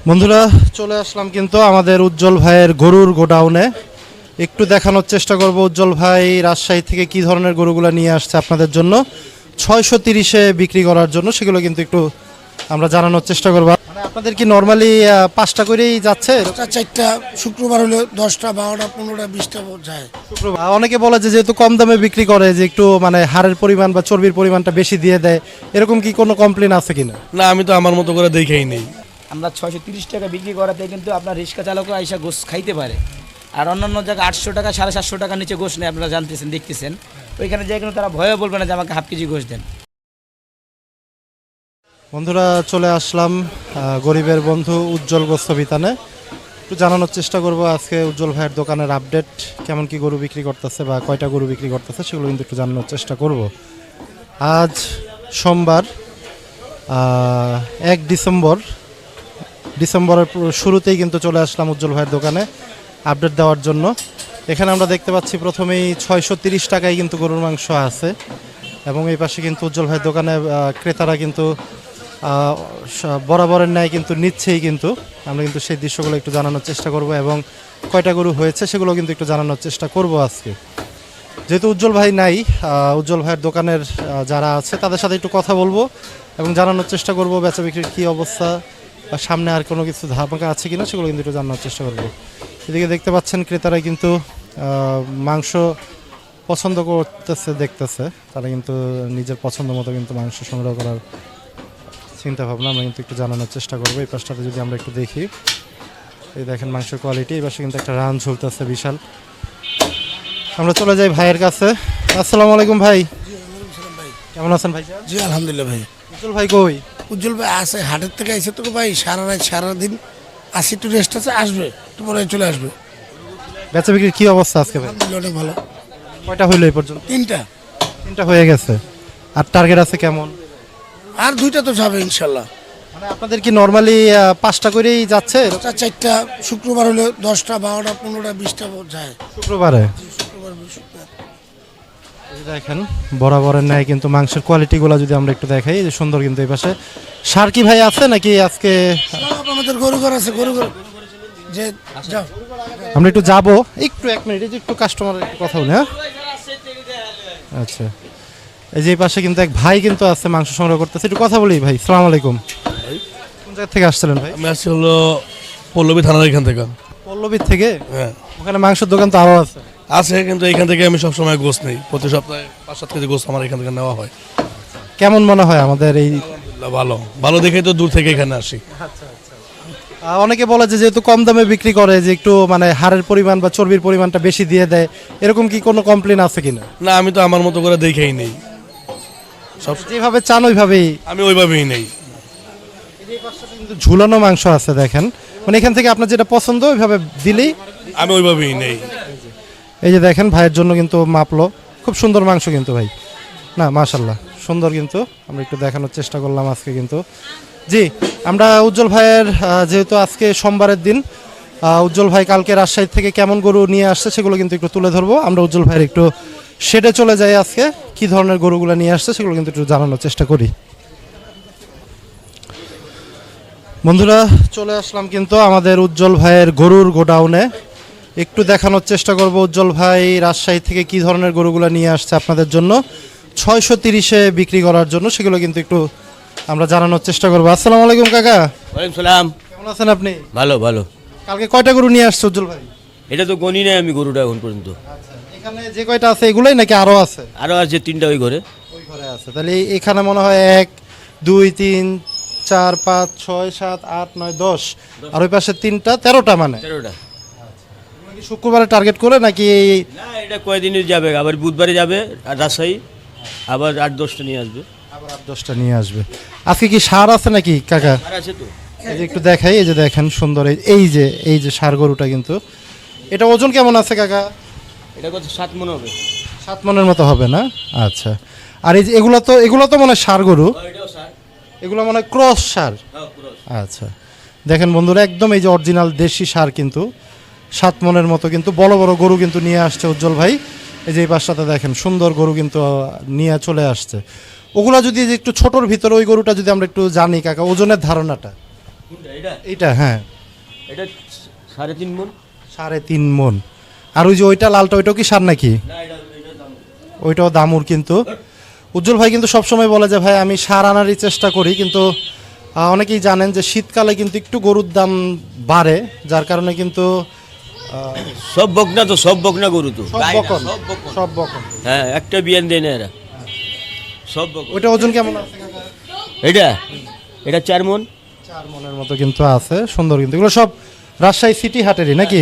বন্ধুরা চলে আসলাম কিন্তু আমাদের উজ্জ্বল ভাইয়ের গরুর গোডাউনে। একটু দেখানোর চেষ্টা করব উজ্জ্বল ভাই রাজশাহী থেকে কি ধরনের গরুগুলো নিয়ে আসছে আপনাদের জন্য 630-এ বিক্রি করার জন্য, সেগুলো কিন্তু একটু আমরা জানানোর চেষ্টা করব। মানে আপনাদের কি নর্মালি 5টা করেই যাচ্ছে? চারটা, শুক্রবার হলে 10টা, 12টা, 15টা, 20টা যায়। শুক্রবার অনেকে বলে যে যেহেতু কম দামে বিক্রি করে যে একটু মানে হাড়ের পরিমাণ বা চর্বির পরিমাণটা বেশি দিয়ে দেয়, এরকম কি কোনো কমপ্লেন আছে কিনা? না, আমি তো আমার মতো করে দেখেই নেই। আমরা 630 টাকা বিক্রি করাতে কিন্তু আপনার রিক্সা চালকও আইসা গোশ খাইতে পারে, আর অন্যান্য জায়গায় 800 টাকা 750 টাকার নিচে গোশ নেই। আপনারা জানতেছেন, দেখতেছেন, ওইখানে যাই কিন্তু তারা ভয়ে বলবে না যে আমাকে হাফ কেজি গোশ দেন। বন্ধুরা চলে আসলাম গরিবের বন্ধু উজ্জ্বল গোস্ত বিতানে। একটু জানানোর চেষ্টা করব আজকে উজ্জ্বল ভাইয়ের দোকানের আপডেট, কেমন কি গরু বিক্রি করতেছে বা কয়টা গরু বিক্রি করতেছে সেগুলো কিন্তু একটু জানানোর চেষ্টা করব। আজ সোমবার 1 ডিসেম্বর, ডিসেম্বরের শুরুতেই কিন্তু চলে আসলাম উজ্জ্বল ভাইয়ের দোকানে আপডেট দেওয়ার জন্য। এখানে আমরা দেখতে পাচ্ছি প্রথমেই 630 টাকায় কিন্তু গরুর মাংস আছে, এবং এই পাশে কিন্তু উজ্জ্বল ভাইয়ের দোকানে ক্রেতারা কিন্তু বরাবরের ন্যায় কিন্তু নিচ্ছেই। কিন্তু আমরা কিন্তু সেই দৃশ্যগুলো একটু জানানোর চেষ্টা করব, এবং কয়টা গরু হয়েছে সেগুলো কিন্তু একটু জানানোর চেষ্টা করব আজকে। যেহেতু উজ্জ্বল ভাই নাই, উজ্জ্বল ভাইয়ের দোকানের যারা আছে তাদের সাথে একটু কথা বলবো এবং জানানোর চেষ্টা করব বেচা বিক্রির কী অবস্থা বা সামনে আর কোনো কিছু ধামাকা আছে কিনা সেগুলো কিন্তু একটু জানানোর চেষ্টা করব। এদিকে দেখতে পাচ্ছেন ক্রেতারা কিন্তু মাংস পছন্দ করতেছে, দেখতেছে, তারা কিন্তু নিজের পছন্দ মতো কিন্তু মাংস সংগ্রহ করার চিন্তা ভাবনা আমরা কিন্তু একটু জানানোর চেষ্টা করবো। এই পাশটাতে যদি আমরা একটু দেখি, এই দেখেন মাংসের কোয়ালিটি। এই পাশে কিন্তু একটা রান ঝুলতেছে বিশাল। আমরা চলে যাই ভাইয়ের কাছে। আসসালামু আলাইকুম ভাই, কেমন আছেন ভাই? জি আলহামদুলিল্লাহ ভাই। উজ্জ্বল ভাই কই? উজ্জ্বল ভাই আছে, হাটের থেকে আইসে তো ভাই, সারা রাত সারাদিন আসি, একটু রেস্ট আছে, আসবে একটু পরে চলে আসবে। বেচা বিক্রির কি অবস্থা আজকে ভাই? আলহামদুলিল্লাহ অনেক ভালো। কয়টা হইলো এই পর্যন্ত? 3টা হয়ে গেছে। আর টার্গেট আছে কেমন? আর 2টা তো যাবে ইনশাল্লাহ। মানে আপনাদের কি নর্মালি 5টা করেই যাচ্ছে? চারটা, শুক্রবার হলে 10টা, 12টা, 15টা, 20টা যায়। শুক্রবারে শুক্রবার, বৃহস্পতিবার। দেখেন বরাবরের ন্যায় কিন্তু মাংসের কোয়ালিটিগুলো যদি আমরা একটু দেখাই, যে সুন্দর কিন্তু এই পাশে। সার কি ভাই আছে নাকি আজকে? সব আমাদের গরু ঘর আছে, গরু ঘর যে যাও। আমরা একটু যাব, একটু 1 মিনিট, এই যে একটু কাস্টমারের একটু কথা বলি। হ্যাঁ আচ্ছা, এই যে এই পাশে কিন্তু এক ভাই কিন্তু আছে মাংস সংগ্রহ করতেছে, একটু কথা বলি। ভাই সালাম আলাইকুম, কোন জায়গা থেকে আসছিলেন ভাই? আমি আসছি হলো পল্লবী থানার এখান থেকে। পল্লবীর থেকে? হ্যাঁ ওখানে মাংসের দোকান তো আরও আছে। আছে, কিন্তু এখান থেকে আমি সবসময় গোস নেই। প্রতি সপ্তাহে 5-7 কেজি গোস আমার এখান থেকে নেওয়া হয়। কেমন মনে হয় আমাদের এই? ভালো ভালো দেখেই তো দূর থেকে এখানে আসি। অনেকে বলে যে যেহেতু কম দামে বিক্রি করে যে একটু মানে হাড়ের পরিমাণ বা চর্বির পরিমাণটা বেশি দিয়ে দেয়, এরকম কি কোনো কমপ্লেন আছে কিনা? না, আমি তো আমার মতো করে দেখেই নেই। সব যেভাবে চান ওইভাবেই। আমি ওইভাবেই নেই। কিন্তু ঝুলানো মাংস আছে দেখেন, মানে এখান থেকে আপনার যেটা পছন্দ ওইভাবে দিলেই। আমি ওইভাবেই নেই। এই যে দেখেন ভাইয়ের জন্য কিন্তু মাপলো, খুব সুন্দর মাংস কিন্তু ভাই, না মাশাল্লাহ সুন্দর। কিন্তু আমরা একটু দেখানোর চেষ্টা করলাম আজকে কিন্তু। জি, আমরা উজ্জ্বল ভাইয়ের যেহেতু আজকে সোমবারের দিন, উজ্জ্বল ভাই কালকে রাজশাহী থেকে কেমন গরু নিয়ে আসছে সেগুলো কিন্তু একটু তুলে ধরবো। আমরা উজ্জ্বল ভাইয়ের একটু শেডে চলে যাই, আজকে কি ধরনের গরুগুলো নিয়ে আসছে সেগুলো কিন্তু একটু জানানোর চেষ্টা করি। বন্ধুরা চলে আসলাম কিন্তু আমাদের উজ্জ্বল ভাইয়ের গরুর গোডাউনে। একটু দেখানোর চেষ্টা করব উজ্জ্বল ভাই রাজশাহী থেকে কি ধরনের গরুগুলো নিয়ে আসছে আপনাদের জন্য 630-এ বিক্রি করার জন্য, সেগুলো কিন্তু একটু আমরা জানানোর চেষ্টা করবো। আসসালামু আলাইকুম কাকা। ওয়ালাইকুম সালাম। কেমন আছেন আপনি? ভালো ভালো। কালকে কয়টা গরু নিয়ে আসছে উজ্জ্বল ভাই? এটা তো গণি নাই আমি গরুটা এখন পর্যন্ত। আচ্ছা, এখানে যে কয়টা আছে এগুলোই নাকি আরো আছে? আরও আছে 3টা ওই ঘরে। ওই ঘরে আছে, তাহলে এখানে মনে হয় 1 2 3 4 5 6 7 8 9 10, আর ওই পাশে 3টা 13টা, মানে 13টা। শুক্রবারে টার্গেট করে নাকি? না, এটা কয়দিনে যাবে, আবার বুধবারে যাবে আর রাজশাহী, আবার 8-10টা নিয়ে আসবে। আবার 8-10টা নিয়ে আসবে। আজকে কি সার আছে নাকি কাকা? আর আছে তো। এই যে একটু দেখাই, এই যে দেখেন সুন্দর এই যে সার গরুটা কিন্তু। এটা ওজন কেমন আছে কাকা? এটা কত 7 মণ হবে। 7 মণের মতো হবে না? আচ্ছা। আর এই যে এগুলো তো মনে হয় সার গরু, এটাও স্যার। এগুলো মনে হয় ক্রস সার। আচ্ছা, দেখেন বন্ধুরা একদম এই যে অরিজিনাল দেশি সার কিন্তু 7 মণের মতো কিন্তু বড় বড় গরু কিন্তু নিয়ে আসছে উজ্জ্বল ভাই। এই যে এই পাশটাতে দেখেন সুন্দর গরু কিন্তু নিয়ে চলে আসছে। ওগুলা যদি একটু ছোটোর ভিতরে ওই গরুটা যদি আমরা একটু জানি কাকা, ওজনের ধারণাটা এটা এইটা হ্যাঁ এটা 3.5 মণ। 3.5 মণ। আর ওই যে ওইটা লালটা ওইটাও কি সার নাকি? না এটা দাম। ওইটাও দামুর কিন্তু। উজ্জ্বল ভাই কিন্তু সবসময় বলে যে ভাই আমি সার আনারই চেষ্টা করি, কিন্তু অনেকেই জানেন যে শীতকালে কিন্তু একটু গরুর দাম বাড়ে, যার কারণে কিন্তু সব বকনা তো, সব বকনা গরু তো, সব গাই না, বকন সব বকন। সব বকন। হ্যাঁ, একটা বিয়ান দেয় না এরা, সব বকন। ওইটা ওজন কেমন আছে কাকা? এটা 4 মণ। 4 মণের মতো কিন্তু আছে, সুন্দর কিন্তু এগুলো সব রাজশাহী সিটি হাটেরই নাকি?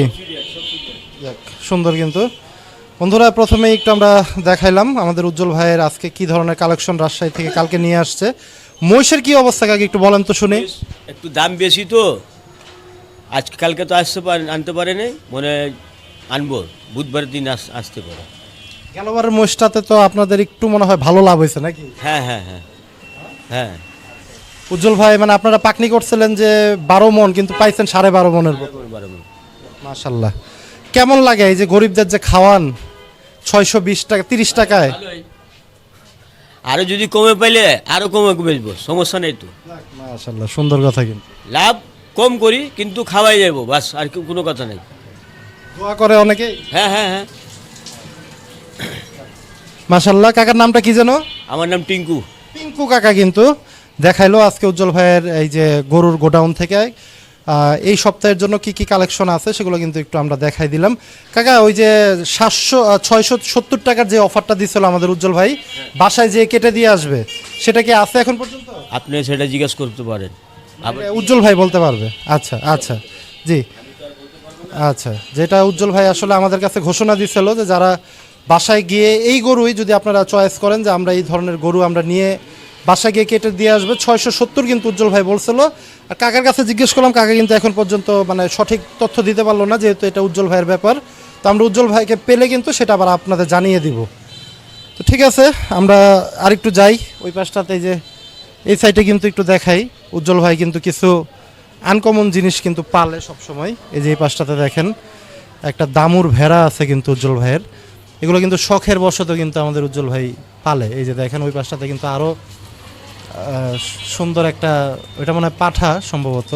যাক, সুন্দর কিন্তু। বন্ধুরা প্রথমেই একটু আমরা দেখাইলাম আমাদের উজ্জ্বল ভাইয়ের আজকে কি ধরনের কালেকশন রাজশাহী থেকে কালকে নিয়ে আসছে। মহিষের কি অবস্থা কাকে একটু বলেন তো শুনি। একটু দাম বেশি তো, আজকে কালকে তো আনতে পারে নাই, মনে হয় আনবো বুধবারের দিন আসতে পারে। গেলবারের মহিষটাতে তো আপনাদের একটু মনে হয় ভালো লাভ হয়েছে নাকি? হ্যাঁ হ্যাঁ হ্যাঁ হ্যাঁ। উজ্জ্বল ভাই মানে আপনারা পাকনি করছিলেন যে 12 মণ, কিন্তু পাইছেন 12.5 মণের মতো। 12 মণ। মাশাল্লাহ। কেমন লাগে এই যে গরিবদের যে খাওয়ান 620 টাকা 30 টাকায়? ভালোই। আরো যদি কমে পাইলে আরো কমে বেচবো, সমস্যা নেই তো। মাশাল্লাহ, সুন্দর কথা কিন্তু। লাভ কম করি কিন্তু খাওয়াই যাবো, বাস, আর কোনো কথা নেই। দোয়া করে অনেকেই। হ্যাঁ হ্যাঁ হ্যাঁ। মাশাল্লাহ। কাকার নামটা কি যেন? আমার নাম টিঙ্কু। পিঙ্কু কাকা কিন্তু দেখাইলো আজকে উজ্জ্বল ভাইয়ের এই যে গরুর গোডাউন থেকে এই সপ্তাহের জন্য কি কি কালেকশন আছে সেগুলো কিন্তু একটু আমরা দেখাই দিলাম। কাকা ওই যে 670 টাকার যে অফারটা দিছিল আমাদের উজ্জ্বল ভাই, বাসায় যে কেটে দিয়ে আসবে, সেটা কি আছে এখন পর্যন্ত? আপনি সেটা জিজ্ঞেস করতে পারেন। আবার উজ্জ্বল ভাই বলতে পারবে। আচ্ছা আচ্ছা, জি আচ্ছা। যেটা উজ্জ্বল ভাই আসলে আমাদের কাছে ঘোষণা দিছিল যে যারা বাসায় গিয়ে এই গরুই যদি আপনারা চয়েস করেন যে আমরা এই ধরনের গরু আমরা নিয়ে বাসায় গিয়ে কেটে দিয়ে আসবে 670 কিন্তু উজ্জ্বল ভাই বলছিল। আর কাকার কাছে জিজ্ঞেস করলাম, কাকা কিন্তু এখন পর্যন্ত মানে সঠিক তথ্য দিতে পারলো না, যেহেতু এটা উজ্জ্বল ভাইয়ের ব্যাপার। তো আমরা উজ্জ্বল ভাইকে পেলে কিন্তু সেটা আবার আপনাদের জানিয়ে দিব। তো ঠিক আছে, আমরা আরেকটু যাই ওই পাশটাতে, যে এই সাইডে কিন্তু একটু দেখাই। উজ্জ্বল ভাই কিন্তু কিছু আনকমন জিনিস কিন্তু পালে সবসময়। এই যে এই পাশটাতে দেখেন একটা দামুর ভেড়া আছে কিন্তু উজ্জ্বল ভাইয়ের। এগুলো কিন্তু শখের বশত কিন্তু আমাদের উজ্জ্বল ভাই পালে। এই যে দেখেন ওই পাশটাতে কিন্তু আরও সুন্দর একটা, ওইটা মনে হয় পাঠা সম্ভবত।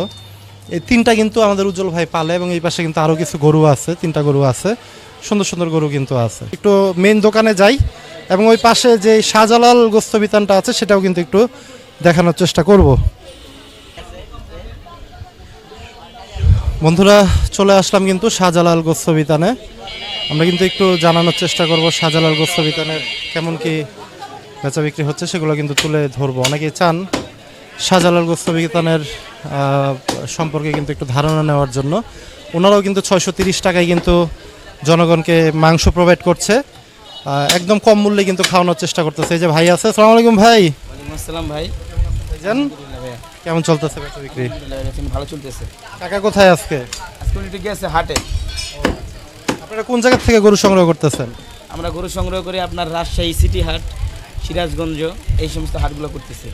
এই 3টা কিন্তু আমাদের উজ্জ্বল ভাই পালে, এবং এই পাশে কিন্তু আরও কিছু গরু আছে, 3টা গরু আছে, সুন্দর সুন্দর গরু কিন্তু আছে। একটু মেইন দোকানে যাই, এবং ওই পাশে যে শাহজালাল গোস্ত বিতানটা আছে সেটাও কিন্তু একটু দেখানোর চেষ্টা করব। বন্ধুরা চলে আসলাম কিন্তু শাহজালাল গোস্ত বিতানে। আমরা কিন্তু একটু জানানোর চেষ্টা করব শাহজালাল গোস্ত বিতানের কেমন কি বেচা বিক্রি হচ্ছে, সেগুলো কিন্তু তুলে ধরবো। অনেকেই চান শাহজালাল গোস্ত বিতানের সম্পর্কে কিন্তু একটু ধারণা নেওয়ার জন্য। ওনারাও কিন্তু 630 টাকায় কিন্তু জনগণকে মাংস প্রোভাইড করছে, একদম কম মূল্যে কিন্তু খাওয়ানোর চেষ্টা করতেছে। এই যে ভাই আছে, আসসালামু আলাইকুম ভাই। ওয়ালাইকুম আসসালাম ভাই। ভাইজান কেমন চলতেছে বেচা বিক্রি? ভালো চলতেছে। কাকা কোথায় আজকে? আজকে উনি গেছে হাটে। আপনারা কোন জায়গা থেকে গরু সংগ্রহ করতেছেন? আমরা গরু সংগ্রহ করে আপনার রাজশাহী সিটি হাট, সিরাজগঞ্জ, এই সমস্ত হাটগুলো করতেছি।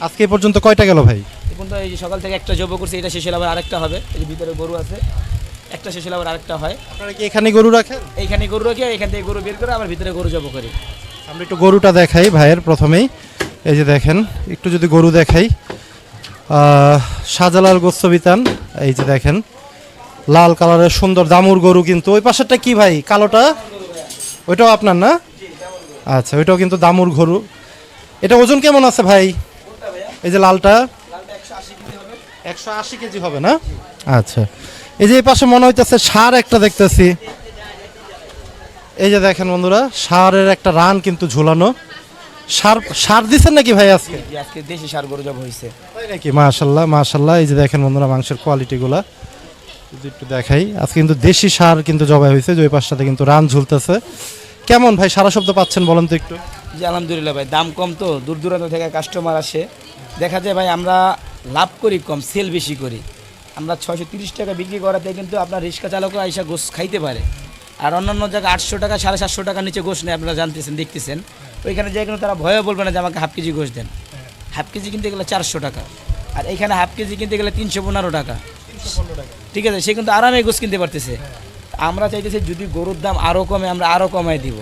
আজকে এই পর্যন্ত কয়টা গেল ভাই? এখন তো এই যে সকাল থেকে একটা জব করছে, এটা শেষ হলে আবার আরেকটা হবে। এই যে ভিতরে গরু আছে, একটা শেষ হলে আবার আরেকটা হয়। আপনারা কি এখানে গরু রাখেন? এইখানে গরু রাখি, এখান থেকে গরু বের করে আবার ভিতরে গরু জব করি। আমরা একটু গরুটা দেখাই ভাইয়ের প্রথমেই। এই যে দেখেন, একটু যদি গরু দেখাই, শাহজালাল গোস্ত বিতান। এই যে দেখেন লাল কালারের সুন্দর দামুর গরু কিন্তু। ওই পাশেরটা কি ভাই, কালোটা? ওইটাও আপনার না? আচ্ছা, ওইটাও কিন্তু দামুর গরু। এটা ওজন কেমন আছে ভাই? এই যে লালটা 180 কেজি হবে না? আচ্ছা। এই যে এই পাশে মনে হইতেছে ষাঁড় একটা দেখতেছি। এই যে দেখেন বন্ধুরা, ষাঁড়ের একটা রান কিন্তু ঝুলানো। ষাঁড় দিচ্ছেন নাকি ভাই আজকে? আজকে দেশি সার গরু জব হয়েছে। তাই নাকি? মাশাল্লাহ মাশাল্লাহ। এই যে দেখেন বন্ধুরা মাংসের কোয়ালিটিগুলা যদি একটু দেখাই, আজকে কিন্তু দেশি ষাঁড় কিন্তু জবাই হয়েছে। যে ওই পাশটাতে কিন্তু রান ঝুলতেছে। কেমন ভাই সারা শব্দ পাচ্ছেন বলেন তো একটু? জি আলহামদুলিল্লাহ ভাই, দাম কম তো, দূর দূরান্ত থেকে কাস্টমার আসে। দেখা যায় ভাই আমরা লাভ করি কম, সেল বেশি করি। আমরা 630 টাকা বিক্রি করাতে কিন্তু আপনার রিক্সা চালকও আইসা গোস খাইতে পারে। আর অন্যান্য জায়গায় 800 টাকা 750 টাকার নিচে গোস নেই, আপনারা জানতেছেন দেখতেছেন। ওইখানে যে কিন্তু তারা ভয়ে বলবে না যে আমাকে হাফ কেজি গোস দেন। হাফ কেজি কিনতে গেলে 400 টাকা, আর এইখানে হাফ কেজি কিনতে গেলে 315 টাকা। ঠিক আছে, সে কিন্তু আরামে গোস কিনতে পারতেছে। আমরা চাইতেছি যদি গরুর দাম আরও কমে, আমরা আরও কমাই দিব।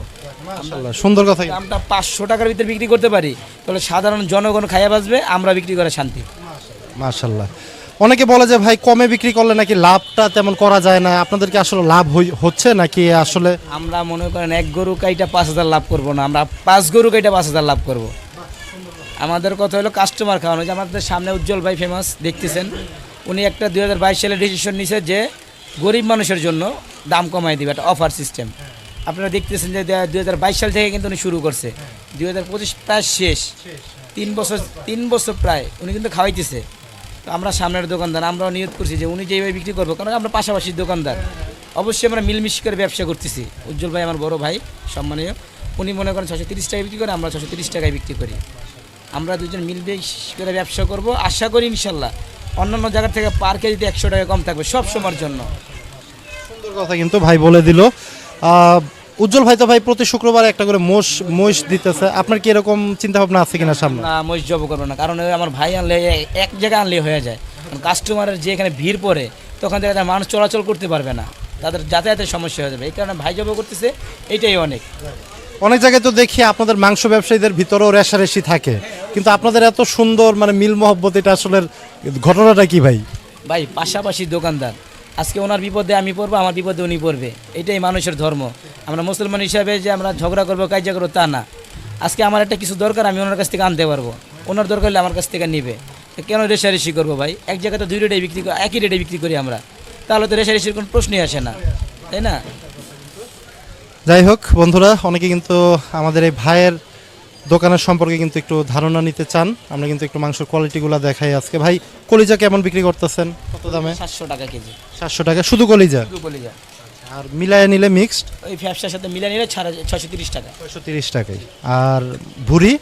মাশাআল্লাহ, সুন্দর কথা। দামটা 500 টাকার ভিতরে বিক্রি করতে পারি, তাহলে সাধারণ জনগণ খাইয়া বাঁচবে, আমরা বিক্রি করে শান্তি। মাশাআল্লাহ। অনেকে বলে যে ভাই কমে বিক্রি করলে নাকি লাভটা তেমন করা যায় না, আপনাদের কি আসলে লাভ হচ্ছে নাকি আসলে? আমরা মনে করেন এক গরু কাইটা 5,000 লাভ করব না, আমরা 5 গরু কাইটা 5,000 লাভ করব। আমাদের কথা হলো কাস্টমার খাওয়ানো। যে আমাদের সামনে উজ্জ্বল ভাই ফেমাস দেখতেছেন, উনি একটা 2022 সালে ডিসিশন নিছে যে গরিব মানুষের জন্য দাম কমাই দিবে, একটা অফার সিস্টেম। আপনারা দেখতেছেন যে 2022 সাল থেকে কিন্তু উনি শুরু করছে, 2025 প্রায় শেষ, 3 বছর প্রায় উনি কিন্তু খাওয়াইতেছে। তো আমরা সামনের দোকানদার, আমরাও নিয়ত করছি যে উনি যেভাবে বিক্রি করবো, কারণ আমরা পাশাপাশি দোকানদার, অবশ্যই আমরা মিলমিশ করে ব্যবসা করতেছি। উজ্জ্বল ভাই আমার বড় ভাই, সম্মানীয়, উনি মনে করেন 630 টাকায় বিক্রি করে, আমরা 630 টাকায় বিক্রি করি। আমরা দুজন মিলমিশ করে ব্যবসা করব, আশা করি ইনশাল্লাহ অন্যান্য জায়গার থেকে পার কেজিতে 100 টাকা কম থাকবে সব সময়ের জন্য। সুন্দর কথা কিন্তু ভাই বলে দিল। উজ্জ্বল ভাই তো ভাই প্রতি শুক্রবার একটা করে মোষ দিতেছে, আপনার কি এরকম চিন্তা ভাবনা আছে কিনা সামনে? না, মহিষ জব করবো না, কারণ ওই আমার ভাই আনলে এক জায়গায় আনলে হয়ে যায়। কাস্টমারের যে এখানে ভিড় পড়ে, তখন থেকে তার মানুষ চলাচল করতে পারবে না, তাদের যাতায়াতের সমস্যা হয়ে যাবে। এই কারণে ভাই জব করতেছে, এইটাই অনেক। অনেক জায়গায় তো দেখি আপনাদের মাংস ব্যবসায়ীদের ভিতরেও রেশারেশি থাকে, কিন্তু আপনাদের এত সুন্দর মানে মিল মহব্বত, এটা আসলে ঘটনাটা কি ভাই? ভাই পাশাপাশি দোকানদার, আজকে ওনার বিপদে আমি পড়বো, আমার বিপদে উনি পড়বে, এটাই মানুষের ধর্ম। আমরা মুসলমান হিসাবে যে আমরা ঝগড়া করবো, কাজিয়া করবো, তা না। আজকে আমার একটা কিছু দরকার, আমি ওনার কাছ থেকে আনতে পারবো, ওনার দরকার হলে আমার কাছ থেকে নিবে। কেন রেশারেশি করবো ভাই? এক জায়গায় তো 2 রেটে বিক্রি করি, একই রেটে বিক্রি করি আমরা, তাহলে তো রেশারেশির কোনো প্রশ্নই আসে না, তাই না? যাই হোক বন্ধুরা, অনেকে কিন্তু আমাদের এই ভাইয়ের দোকানের সম্পর্কে কিন্তু একটু ধারণা নিতে চান। আমরা কিন্তু একটু মাংসের কোয়ালিটিগুলো দেখাই আজকে। ভাই কলিজা কেমন বিক্রি করতেছেন, কত দামে? 700 টাকা কেজি 700 টাকা শুধু কলিজা, শুধু কলিজা। আর মিলায় নিলে মিক্সড ওই ব্যবসার সাথে মিলে নিলে 630 টাকা। 630 টাকায়। আর ভুড়ি?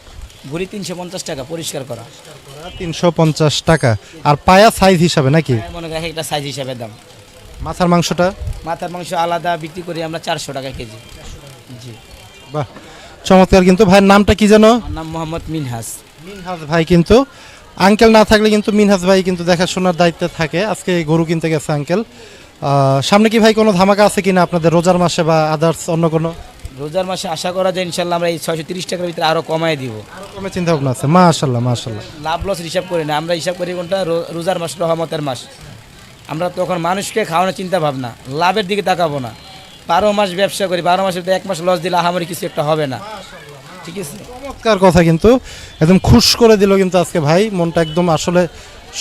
ভুড়ি 350 টাকা পরিষ্কার করা। 350 টাকা। আর পায়া সাইজ হিসাবে নাকি? মনে করেন একটা সাইজ হিসাবে দাম। মাথার মাংসটা? মাথার মাংস আলাদা বিক্রি করি আমরা 400 টাকা কেজি। জি, বাহ, চমৎকার। কিন্তু ভাইয়ের নামটা কি যেন? আমার নাম মোহাম্মদ মিনহাস। মিনহাস ভাই, কিন্তু আঙ্কেল না থাকলে কিন্তু মিনহাস ভাই কিন্তু দেখাশোনার দায়িত্বে থাকে। আজকে গরু কিনতে গেছে আঙ্কেল। সামনে কি ভাই কোনো ধামাকা আছে কিনা আপনাদের রোজার মাসে বা আদার্স অন্য কোনো? রোজার মাসে আশা করা যায় ইনশাল্লাহ আমরা এই 630 টাকার ভিতরে আরো কমায় দিব। কমে চিন্তা ভাবনা আছে? মাশাল্লাহ মাশাল্লাহ। লাভ লস হিসাব করি না আমরা, হিসাব করি কোনটা রোজার মাস, রহমতের মাস। আমরা তখন মানুষকে খাওয়ানোর চিন্তা ভাবনা, লাভের দিকে তাকাবো না। 12 মাস ব্যবসা করি, 12 মাসের 1 মাস লস দিলে আহামরি কিছু একটা হবে না, ঠিক আছে? চমৎকার কথা, কিন্তু একদম খুশ করে দিল কিন্তু আজকে ভাই, মনটা একদম আসলে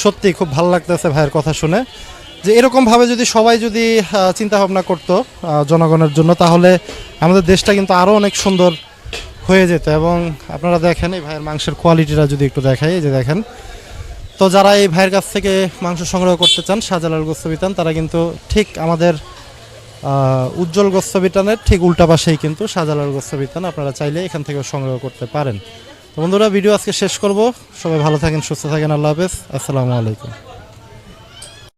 সত্যি খুব ভালো লাগতেছে ভাইয়ের কথা শুনে। যে এরকমভাবে যদি সবাই যদি চিন্তা ভাবনা করতো জনগণের জন্য, তাহলে আমাদের দেশটা কিন্তু আরও অনেক সুন্দর হয়ে যেত। এবং আপনারা দেখেন এই ভাইয়ের মাংসের কোয়ালিটিটা যদি একটু দেখাই, এই যে দেখেন। তো যারা এই ভাইয়ের কাছ থেকে মাংস সংগ্রহ করতে চান, শাহজালাল গোস্ত বিতান, তারা কিন্তু ঠিক আমাদের উজ্জ্বল গোস্ত বিতানের ঠিক উল্টা পাশেই কিন্তু শাহজালাল গোস্ত বিতান, আপনারা চাইলে এখান থেকে সংগ্রহ করতে পারেন। তো বন্ধুরা, ভিডিও আজকে শেষ করব। সবাই ভালো থাকেন, সুস্থ থাকেন, আল্লাহ হাফেজ, আসসালামু আলাইকুম।